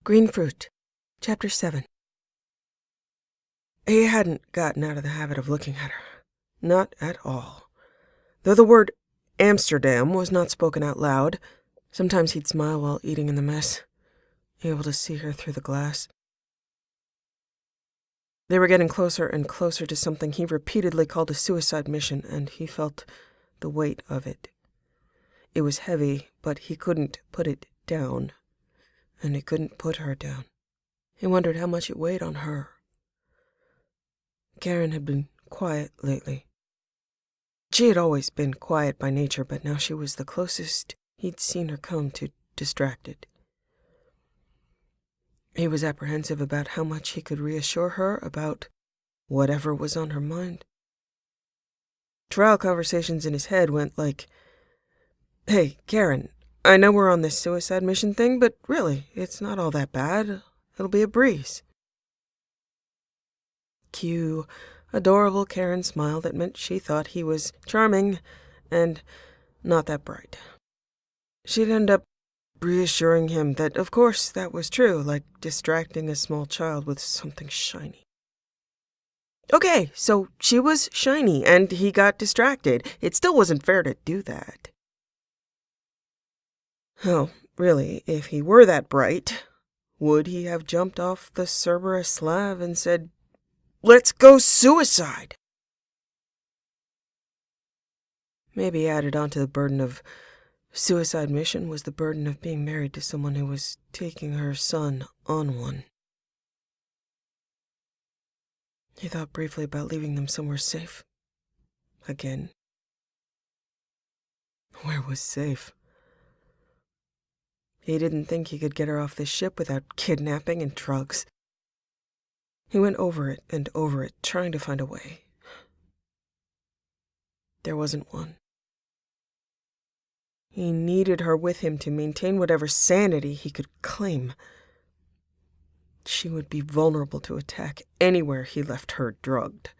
Green Fruit, Chapter 7. He hadn't gotten out of the habit of looking at her. Not at all. Though the word Amsterdam was not spoken out loud, sometimes he'd smile while eating in the mess, able to see her through the glass. They were getting closer and closer to something he repeatedly called a suicide mission, and he felt the weight of it. It was heavy, but he couldn't put it down, and he couldn't put her down. He wondered how much it weighed on her. Karin had been quiet lately. She had always been quiet by nature, but now she was the closest he'd seen her come to distracted. He was apprehensive about how much he could reassure her about whatever was on her mind. Trial conversations in his head went like, "Hey, Karin, I know we're on this suicide mission thing, but really, it's not all that bad. It'll be a breeze." Cue adorable Karin smile that meant she thought he was charming and not that bright. She'd end up reassuring him that, of course, that was true, like distracting a small child with something shiny. Okay, so she was shiny, and he got distracted. It still wasn't fair to do that. Oh, really, if he were that bright, would he have jumped off the Cerberus slab and said, "Let's go suicide"? Maybe added onto the burden of suicide mission was the burden of being married to someone who was taking her son on one. He thought briefly about leaving them somewhere safe. Again. Where was safe? He didn't think he could get her off this ship without kidnapping and drugs. He went over it and over it, trying to find a way. There wasn't one. He needed her with him to maintain whatever sanity he could claim. She would be vulnerable to attack anywhere he left her drugged.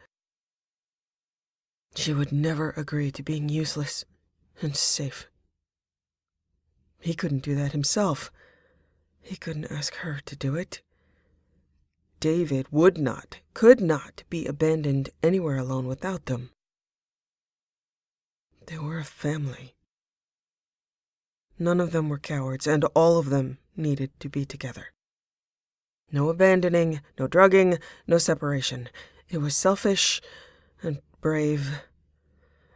She would never agree to being useless and safe. He couldn't do that himself. He couldn't ask her to do it. David would not, could not be abandoned anywhere alone without them. They were a family. None of them were cowards, and all of them needed to be together. No abandoning, no drugging, no separation. It was selfish and brave,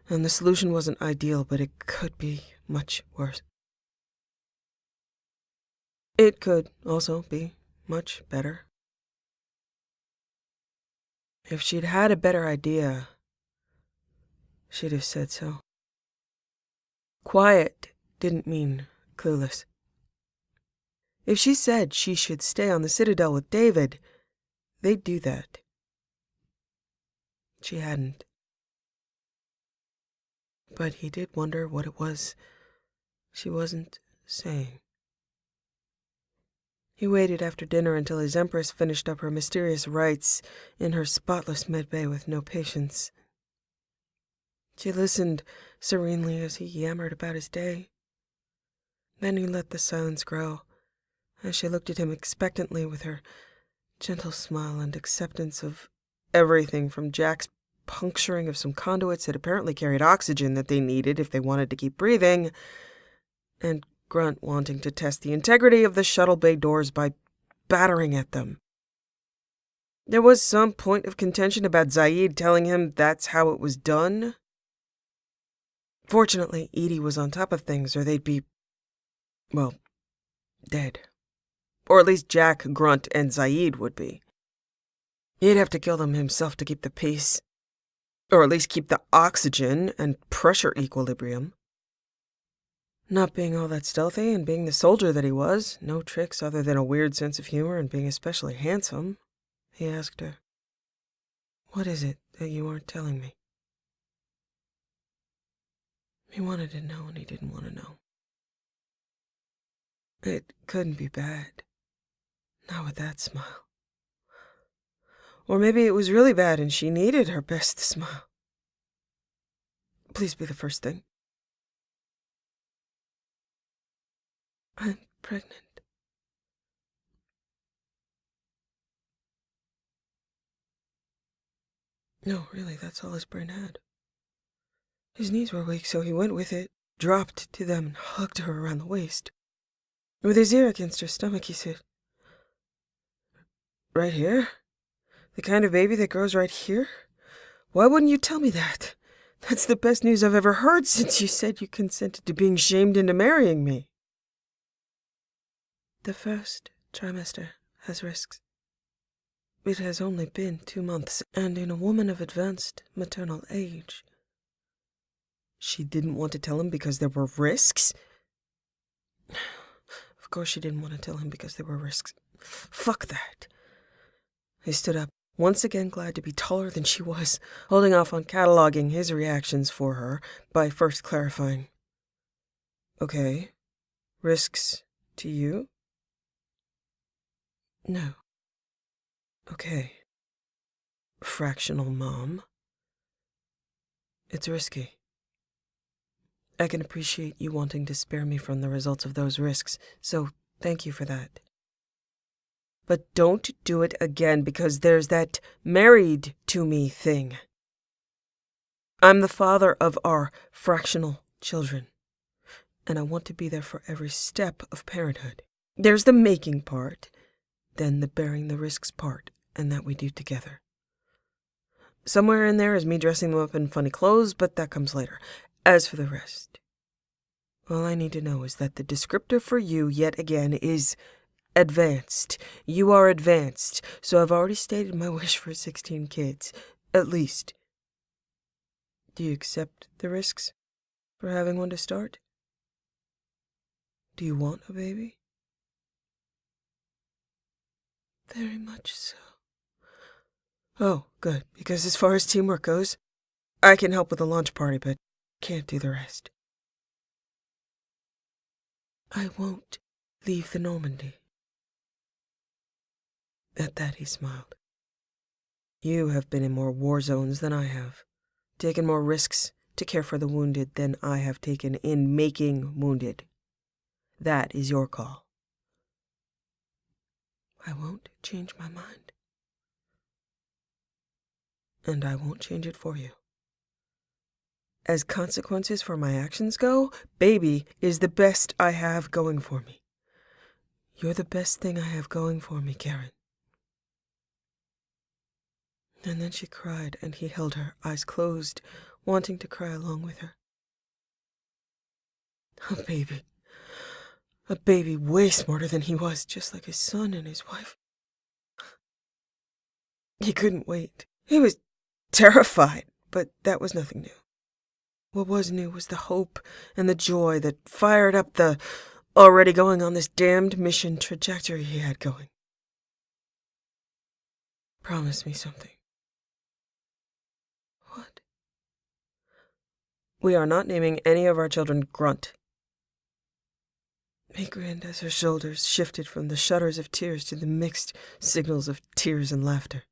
and the solution wasn't ideal, but it could be much worse. It could also be much better. If she'd had a better idea, she'd have said so. Quiet didn't mean clueless. If she said she should stay on the Citadel with David, they'd do that. She hadn't. But he did wonder what it was she wasn't saying. He waited after dinner until his Empress finished up her mysterious rites in her spotless medbay with no patience. She listened serenely as he yammered about his day. Then he let the silence grow, as she looked at him expectantly with her gentle smile and acceptance of everything from Jack's puncturing of some conduits that apparently carried oxygen that they needed if they wanted to keep breathing, and Grunt wanting to test the integrity of the shuttle bay doors by battering at them. There was some point of contention about Zaid telling him that's how it was done. Fortunately, Edie was on top of things, or they'd be, well, dead. Or at least Jack, Grunt, and Zaid would be. He'd have to kill them himself to keep the peace. Or at least keep the oxygen and pressure equilibrium. Not being all that stealthy and being the soldier that he was, no tricks other than a weird sense of humor and being especially handsome, he asked her, "What is it that you aren't telling me?" He wanted to know and he didn't want to know. It couldn't be bad. Not with that smile. Or maybe it was really bad and she needed her best smile. Please be the first thing. I'm pregnant. No, really, that's all his brain had. His knees were weak, so he went with it, dropped to them, and hugged her around the waist. With his ear against her stomach, he said, "Right here? The kind of baby that grows right here? Why wouldn't you tell me that? That's the best news I've ever heard since you said you consented to being shamed into marrying me." The first trimester has risks. It has only been 2 months, and in a woman of advanced maternal age. She didn't want to tell him because there were risks? Of course she didn't want to tell him because there were risks. Fuck that. He stood up, once again glad to be taller than she was, holding off on cataloging his reactions for her by first clarifying. Okay. Risks to you? No. Okay. Fractional mom. It's risky. I can appreciate you wanting to spare me from the results of those risks, so thank you for that. But don't do it again because there's that married to me thing. I'm the father of our fractional children, and I want to be there for every step of parenthood. There's the making part, then the bearing the risks part, and that we do together. Somewhere in there is me dressing them up in funny clothes, but that comes later. As for the rest, all I need to know is that the descriptor for you, yet again, is advanced. You are advanced, so I've already stated my wish for 16 kids, at least. Do you accept the risks for having one to start? Do you want a baby? Very much so. Oh, good, because as far as teamwork goes, I can help with the launch party, but can't do the rest. I won't leave the Normandy. At that he smiled. You have been in more war zones than I have, taken more risks to care for the wounded than I have taken in making wounded. That is your call. I won't change my mind. And I won't change it for you. As consequences for my actions go, baby is the best I have going for me. You're the best thing I have going for me, Karin. And then she cried, and he held her, eyes closed, wanting to cry along with her. A baby. A baby way smarter than he was, just like his son and his wife. He couldn't wait. He was terrified, but that was nothing new. What was new was the hope and the joy that fired up the already going on this damned mission trajectory he had going. Promise me something. What? We are not naming any of our children Grunt. He grinned as her shoulders shifted from the shudders of tears to the mixed signals of tears and laughter.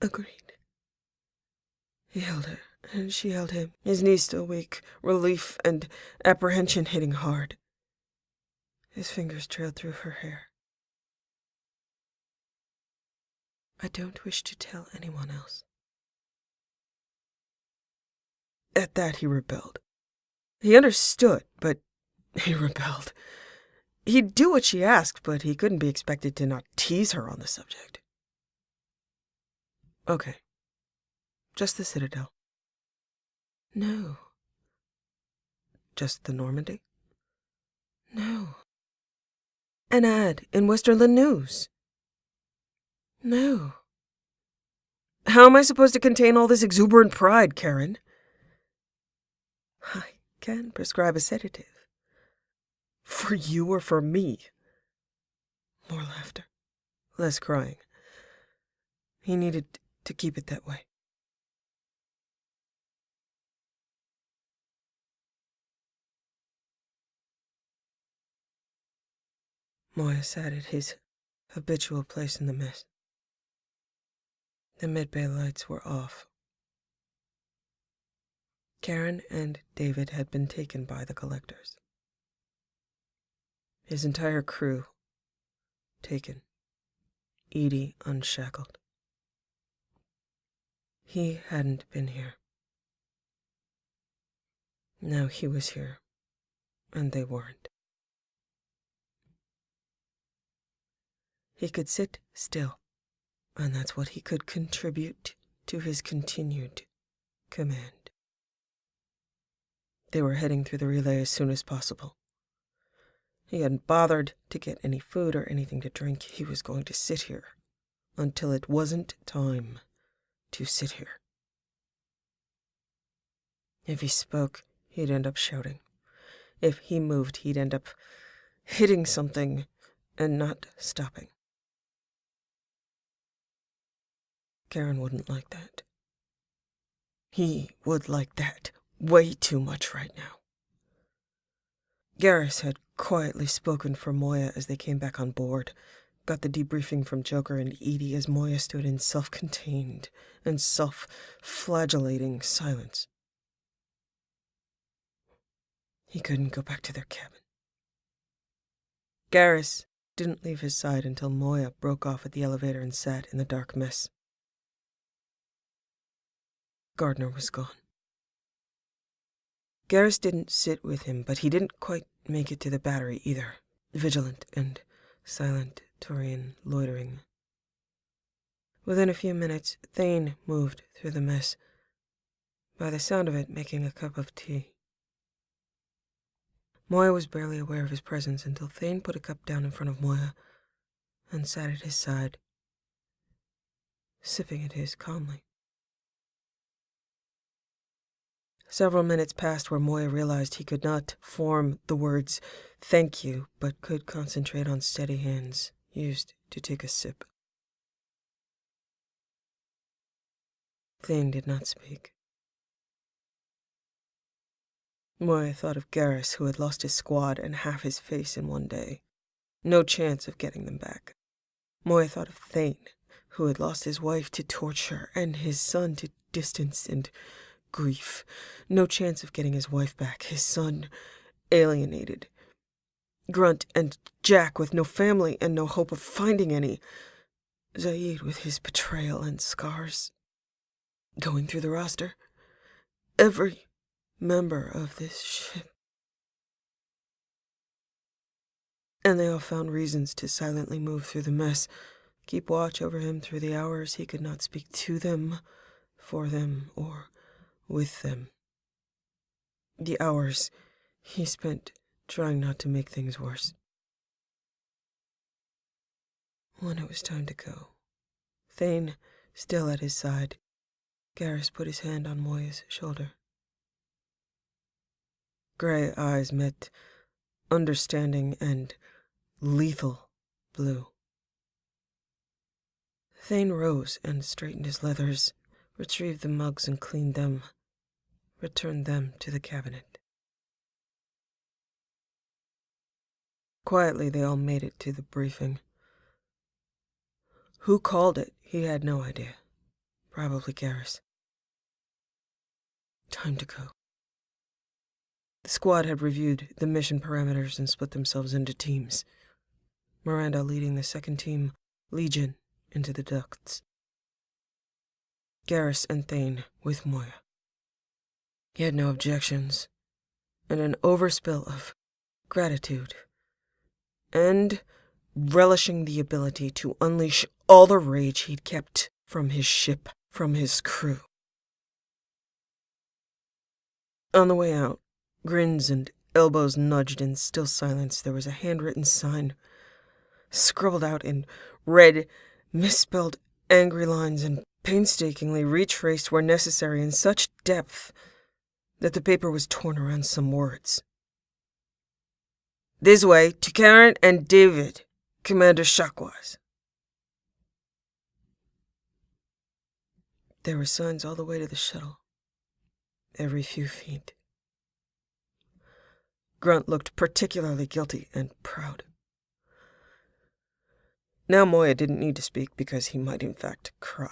Agreed. He held her, and she held him, his knees still weak, relief and apprehension hitting hard. His fingers trailed through her hair. I don't wish to tell anyone else. At that he rebelled. He understood, but he rebelled. He'd do what she asked, but he couldn't be expected to not tease her on the subject. Okay. Just the Citadel. No. Just the Normandy? No. An ad in Westerland News? No. How am I supposed to contain all this exuberant pride, Karin? I can prescribe a sedative. For you or for me? More laughter. Less crying. He needed to keep it that way. Moya sat at his habitual place in the mess. The mid-bay lights were off. Karin and David had been taken by the collectors. His entire crew taken. Edie unshackled. He hadn't been here. Now he was here, and they weren't. He could sit still, and that's what he could contribute to his continued command. They were heading through the relay as soon as possible. He hadn't bothered to get any food or anything to drink. He was going to sit here until it wasn't time to sit here. If he spoke, he'd end up shouting. If he moved, he'd end up hitting something and not stopping. Karin wouldn't like that. He would like that way too much right now. Garrus had quietly spoken for Moya as they came back on board, got the debriefing from Joker and Edie as Moya stood in self-contained and self-flagellating silence. He couldn't go back to their cabin. Garrus didn't leave his side until Moya broke off at the elevator and sat in the dark mess. Gardner was gone. Garrus didn't sit with him, but he didn't quite make it to the battery either, vigilant and silent Turian loitering. Within a few minutes, Thane moved through the mess, by the sound of it making a cup of tea. Moya was barely aware of his presence until Thane put a cup down in front of Moya and sat at his side, sipping at his calmly. Several minutes passed where Moya realized he could not form the words "thank you," but could concentrate on steady hands used to take a sip. Thane did not speak. Moya thought of Garrus, who had lost his squad and half his face in one day. No chance of getting them back. Moya thought of Thane, who had lost his wife to torture and his son to distance and grief. No chance of getting his wife back, his son alienated. Grunt and Jack with no family and no hope of finding any. Zaid with his betrayal and scars. Going through the roster. Every member of this ship. And they all found reasons to silently move through the mess, keep watch over him through the hours he could not speak to them, for them, or with them. The hours he spent trying not to make things worse. When it was time to go, Thane still at his side, Garrus put his hand on Moya's shoulder. Gray eyes met understanding and lethal blue. Thane rose and straightened his leathers, retrieved the mugs and cleaned them, returned them to the cabinet. Quietly, they all made it to the briefing. Who called it, he had no idea. Probably Garrus. Time to go. The squad had reviewed the mission parameters and split themselves into teams. Miranda leading the second team, Legion, into the ducts. Garrus and Thane with Moya. He had no objections, and an overspill of gratitude, and relishing the ability to unleash all the rage he'd kept from his ship, from his crew. On the way out, grins and elbows nudged in still silence, there was a handwritten sign, scribbled out in red, misspelled angry lines and painstakingly retraced where necessary in such depth that the paper was torn around some words. This way to Karin and David, Commander Chakwas. There were signs all the way to the shuttle, every few feet. Grunt looked particularly guilty and proud. Now Moya didn't need to speak because he might in fact cry.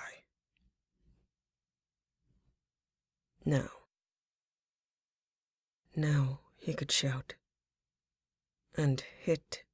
Now he could shout and hit